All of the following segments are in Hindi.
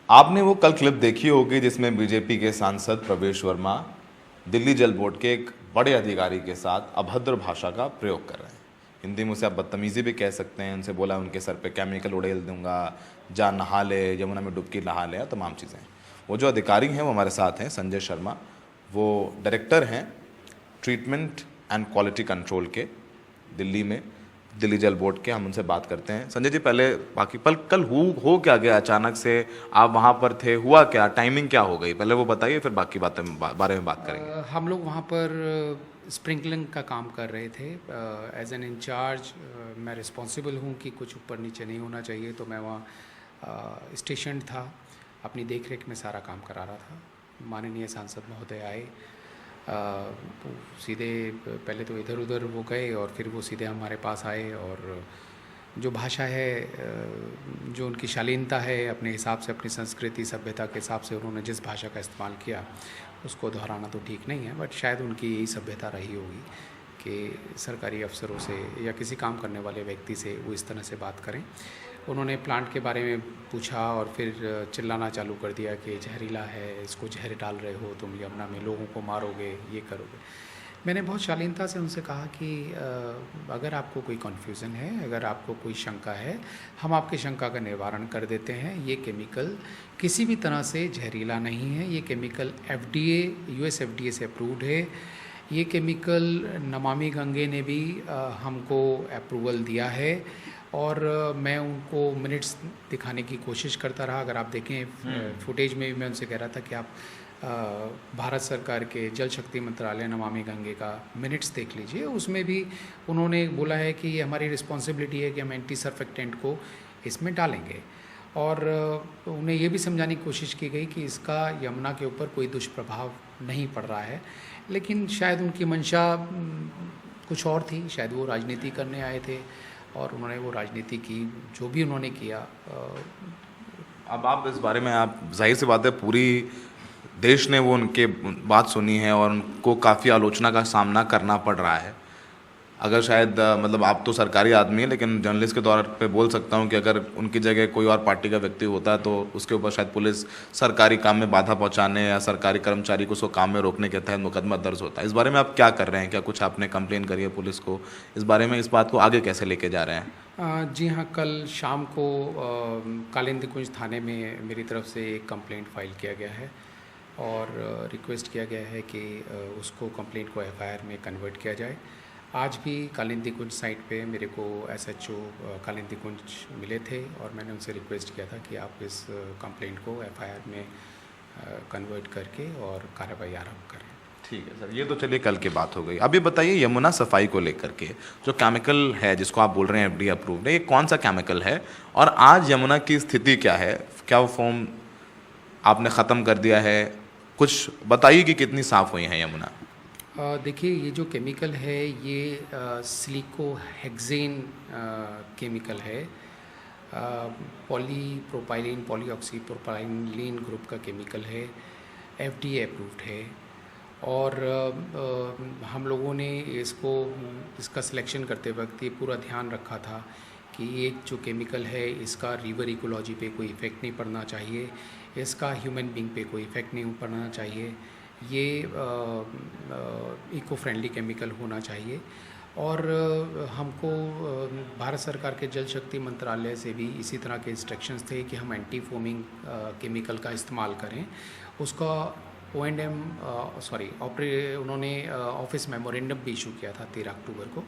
आपने वो कल क्लिप देखी होगी जिसमें बीजेपी के सांसद प्रवेश वर्मा दिल्ली जल बोर्ड के एक बड़े अधिकारी के साथ अभद्र भाषा का प्रयोग कर रहे हैं। हिंदी में उसे आप बदतमीजी भी कह सकते हैं। उनसे बोला उनके सर पे केमिकल उड़ेल दूंगा, जा नहा ले, यमुना में डुबकी नहा ले, तमाम चीज़ें। वो जो अधिकारी हैं वो हमारे साथ हैं, संजय शर्मा। वो डायरेक्टर हैं ट्रीटमेंट एंड क्वालिटी कंट्रोल के दिल्ली में, दिल्ली जल बोर्ड के। हम उनसे बात करते हैं। संजय जी, पहले बाकी पल कल हो क्या गया? अचानक से आप वहाँ पर थे, हुआ क्या? टाइमिंग क्या हो गई? पहले वो बताइए, फिर बाकी बातें बारे में बात करेंगे। हम लोग वहाँ पर स्प्रिंकलिंग का काम कर रहे थे। एज एन इंचार्ज मैं रिस्पॉन्सिबल हूँ कि कुछ ऊपर नीचे नहीं होना चाहिए, तो मैं वहाँ स्टेशन था, अपनी देख रेख में सारा काम करा रहा था। माननीय सांसद महोदय आए, वो सीधे पहले तो इधर उधर वो गए और फिर वो सीधे हमारे पास आए, और जो भाषा है, जो उनकी शालीनता है, अपने हिसाब से, अपनी संस्कृति सभ्यता के हिसाब से उन्होंने जिस भाषा का इस्तेमाल किया उसको दोहराना तो ठीक नहीं है, बट शायद उनकी यही सभ्यता रही होगी कि सरकारी अफसरों से या किसी काम करने वाले व्यक्ति से वो इस तरह से बात करें। उन्होंने प्लांट के बारे में पूछा और फिर चिल्लाना चालू कर दिया कि जहरीला है, इसको जहर डाल रहे हो तुम, यमुना में लोगों को मारोगे, ये करोगे। मैंने बहुत शालीनता से उनसे कहा कि अगर आपको कोई कन्फ्यूज़न है, अगर आपको कोई शंका है, हम आपकी शंका का निवारण कर देते हैं। ये केमिकल किसी भी तरह से जहरीला नहीं है। ये केमिकल FDA, US FDA से अप्रूव्ड है। ये केमिकल नमामि गंगे ने भी हमको अप्रूवल दिया है, और मैं उनको मिनट्स दिखाने की कोशिश करता रहा। अगर आप देखें फुटेज में भी मैं उनसे कह रहा था कि आप भारत सरकार के जल शक्ति मंत्रालय नमामि गंगे का मिनट्स देख लीजिए। उसमें भी उन्होंने बोला है कि ये हमारी रिस्पॉन्सिबिलिटी है कि हम एंटी सर्फेक्टेंट को इसमें डालेंगे, और उन्हें ये भी समझाने की कोशिश की गई कि इसका यमुना के ऊपर कोई दुष्प्रभाव नहीं पड़ रहा है। लेकिन शायद उनकी मंशा कुछ और थी, शायद वो राजनीति करने आए थे और उन्होंने वो राजनीति की, जो भी उन्होंने किया। अब आप इस बारे में, आप जाहिर सी बात है पूरी देश ने वो उनके बात सुनी है और उनको काफ़ी आलोचना का सामना करना पड़ रहा है। अगर शायद मतलब आप तो सरकारी आदमी हैं, लेकिन जर्नलिस्ट के तौर पे बोल सकता हूं कि अगर उनकी जगह कोई और पार्टी का व्यक्ति होता है तो उसके ऊपर शायद पुलिस सरकारी काम में बाधा पहुंचाने या सरकारी कर्मचारी को उसको काम में रोकने के तहत मुकदमा दर्ज होता है। इस बारे में आप क्या कर रहे हैं? क्या कुछ आपने कंप्लेन करी है पुलिस को? इस बारे में, इस बात को आगे कैसे लेके जा रहे हैं? जी हाँ, कल शाम को कालिंदी कुंज थाने में मेरी तरफ से एक कंप्लेंट फाइल किया गया है और रिक्वेस्ट किया गया है कि उसको कंप्लेंट को FIR में कन्वर्ट किया जाए। आज भी कालिंदी कुंज साइट पे मेरे को SHO कालिंदी कुंज मिले थे और मैंने उनसे रिक्वेस्ट किया था कि आप इस कंप्लेंट को FIR में कन्वर्ट करके और कार्रवाई आरंभ करें। ठीक है सर, ये तो चलिए कल की बात हो गई। अभी बताइए यमुना सफाई को लेकर के जो केमिकल है जिसको आप बोल रहे हैं FDA अप्रूव्ड है, ये कौन सा केमिकल है और आज यमुना की स्थिति क्या है? क्या वो फोम आपने ख़त्म कर दिया है? कुछ बताइए कि कितनी साफ़ हुई है यमुना। देखिए, ये जो केमिकल है ये सिलिकोहेक्सेन केमिकल है। पॉलीप्रोपाइलीन पॉलीऑक्सी प्रोपाइलीन ग्रुप का केमिकल है, FDA अप्रूव्ड है। और हम लोगों ने इसका सिलेक्शन करते वक्त ये पूरा ध्यान रखा था कि ये जो केमिकल है इसका रिवर इकोलॉजी पे कोई इफ़ेक्ट नहीं पड़ना चाहिए, इसका ह्यूमन बींग पे कोई इफ़ेक्ट नहीं पड़ना चाहिए, ये इको फ्रेंडली केमिकल होना चाहिए। और हमको भारत सरकार के जल शक्ति मंत्रालय से भी इसी तरह के इंस्ट्रक्शंस थे कि हम एंटी फोमिंग केमिकल का इस्तेमाल करें। उसका उन्होंने ऑफिस मेमोरेंडम भी इशू किया था 13 अक्टूबर को,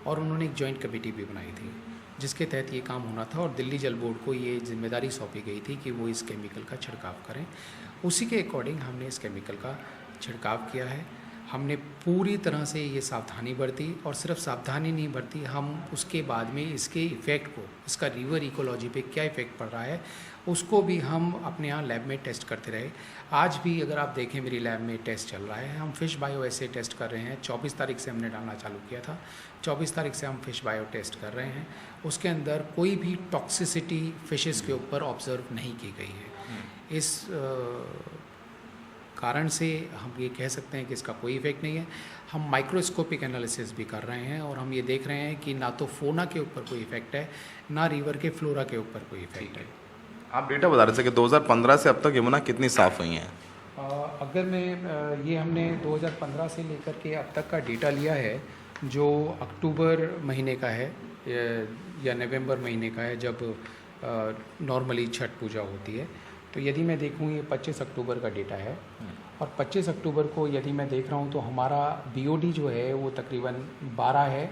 और उन्होंने एक जॉइंट कमेटी भी बनाई थी जिसके तहत ये काम होना था, और दिल्ली जल बोर्ड को ये जिम्मेदारी सौंपी गई थी कि वो इस केमिकल का छिड़काव करें। उसी के अकॉर्डिंग हमने इस केमिकल का छिड़काव किया है। हमने पूरी तरह से ये सावधानी बरती, और सिर्फ सावधानी नहीं बरती, हम उसके बाद में इसके इफ़ेक्ट को, इसका रिवर इकोलॉजी पे क्या इफ़ेक्ट पड़ रहा है उसको भी हम अपने यहाँ लैब में टेस्ट करते रहे। आज भी अगर आप देखें मेरी लैब में टेस्ट चल रहा है। हम फिश बायो ऐसे टेस्ट कर रहे हैं। 24 तारीख से हमने डालना चालू किया था, 24 तारीख से हम फिश बायो टेस्ट कर रहे हैं। उसके अंदर कोई भी टॉक्सिसिटी फिशेस के ऊपर ऑब्जर्व नहीं की गई है। इस कारण से हम ये कह सकते हैं कि इसका कोई इफ़ेक्ट नहीं है। हम माइक्रोस्कोपिक एनालिसिस भी कर रहे हैं और हम ये देख रहे हैं कि ना तो फोना के ऊपर कोई इफ़ेक्ट है, ना रिवर के फ्लोरा के ऊपर कोई इफ़ेक्ट है। आप डेटा बता रहे थे कि 2015 से अब तक यमुना कितनी साफ़ हुई हैं? अगर मैं ये हमने 2015 से लेकर के अब तक का डेटा लिया है, जो अक्टूबर महीने का है या नवंबर महीने का है, जब नॉर्मली छठ पूजा होती है। तो यदि मैं देखूँ, ये 25 अक्टूबर का डेटा है, और 25 अक्टूबर को यदि मैं देख रहा हूँ तो हमारा बीओडी जो है वो तकरीबन 12 है,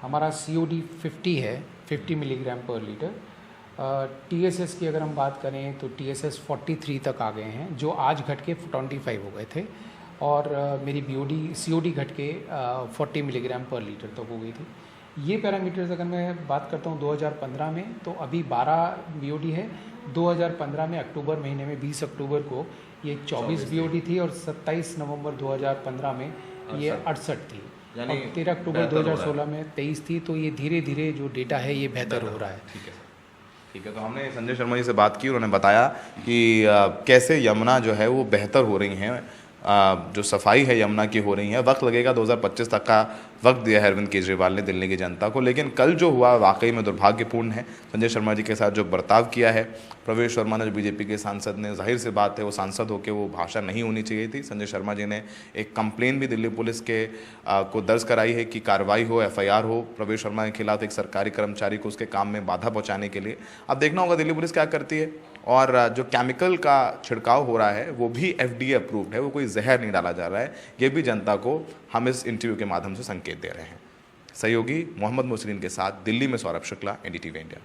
हमारा सीओडी 50 है, 50 मिलीग्राम पर लीटर। टीएसएस की अगर हम बात करें तो टीएसएस 43 तक आ गए हैं, जो आज घट के 25 हो गए थे, और मेरी बीओडी सीओडी घट के 40 मिलीग्राम पर लीटर तक हो गई थी। ये पैरामीटर्स अगर मैं बात करता हूँ 2015 में, तो अभी 12 बीओडी है। 2015 में अक्टूबर महीने में 20 अक्टूबर को ये 24 बीओडी थी, और 27 नवंबर 2015 में ये 68 थी, यानी और 13 अक्टूबर 2016 में 23 थी। तो ये धीरे धीरे जो डेटा है ये बेहतर हो रहा है। ठीक है, तो हमने संजय शर्मा जी से बात की, उन्होंने बताया कि कैसे यमुना जो है वो बेहतर हो रही हैं, जो सफाई है यमुना की हो रही है। वक्त लगेगा, 2025 तक का वक्त दिया है अरविंद केजरीवाल ने दिल्ली की जनता को, लेकिन कल जो हुआ वाकई में दुर्भाग्यपूर्ण है। संजय शर्मा जी के साथ जो बर्ताव किया है प्रवेश वर्मा ने, जो बीजेपी के सांसद ने, जाहिर सी बात है वो सांसद होकर वो भाषा नहीं होनी चाहिए थी। संजय शर्मा जी ने एक कंप्लेन भी दिल्ली पुलिस के को दर्ज कराई है कि कार्रवाई हो, एफआईआर हो प्रवेश वर्मा के खिलाफ, एक सरकारी कर्मचारी को उसके काम में बाधा पहुंचाने के लिए। अब देखना होगा दिल्ली पुलिस क्या करती है। और जो केमिकल का छिड़काव हो रहा है वो भी एफडीए अप्रूव्ड है, वो कोई जहर नहीं डाला जा रहा है। ये भी जनता को हम इस इंटरव्यू के माध्यम से संकेत दे रहे हैं। सहयोगी मोहम्मद मुसलिन के साथ दिल्ली में सौरभ शुक्ला, एनडीटीवी इंडिया।